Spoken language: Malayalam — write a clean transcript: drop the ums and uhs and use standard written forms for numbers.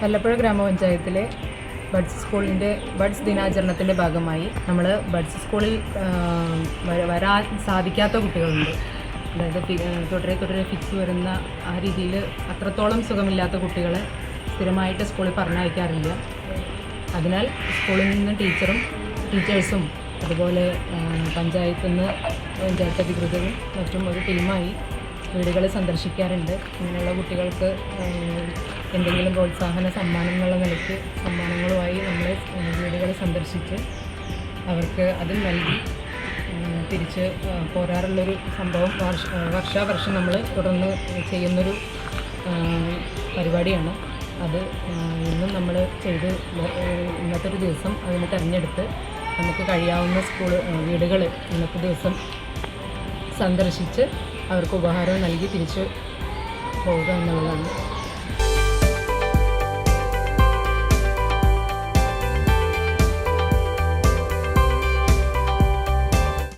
വല്ലപ്പുഴ ഗ്രാമപഞ്ചായത്തിലെ ബഡ്സ് സ്കൂളിൻ്റെ ബഡ്സ് ദിനാചരണത്തിൻ്റെ ഭാഗമായി നമ്മൾ ബഡ്സ് സ്കൂളിൽ വരാൻ സാധിക്കാത്ത കുട്ടികളുണ്ട്. അതായത് തുടരെ ഫിക്സ് വരുന്ന ആ രീതിയിൽ അത്രത്തോളം സുഖമില്ലാത്ത കുട്ടികളെ സ്ഥിരമായിട്ട് സ്കൂളിൽ പറഞ്ഞയക്കാറില്ല. അതിനാൽ സ്കൂളിൽ നിന്ന് ടീച്ചേഴ്സും അതുപോലെ പഞ്ചായത്തിൽ നിന്ന് പഞ്ചായത്ത് അധികൃതരും മറ്റും ഒരു ടീമായി വീടുകൾ സന്ദർശിക്കാറുണ്ട്. ഇങ്ങനെയുള്ള കുട്ടികൾക്ക് എന്തെങ്കിലും പ്രോത്സാഹന സമ്മാനം എന്നുള്ള നിലയ്ക്ക് സമ്മാനങ്ങളുമായി നമ്മൾ വീടുകൾ സന്ദർശിച്ച് അവർക്ക് അതിൽ നൽകി തിരിച്ച് പോരാറുള്ളൊരു സംഭവം വർഷാവർഷം നമ്മൾ തുടർന്ന് ചെയ്യുന്നൊരു പരിപാടിയാണ്. അത് ഇന്നും നമ്മൾ ചെയ്ത് ഇന്നത്തെ ഒരു ദിവസം അതിന് തിരഞ്ഞെടുത്ത് നമുക്ക് കഴിയാവുന്ന വീടുകൾ ഇന്നത്തെ ദിവസം സന്ദർശിച്ച് അവർക്ക് ഉപഹാരം നൽകി തിരിച്ച് പോവുക എന്നുള്ളതാണ്.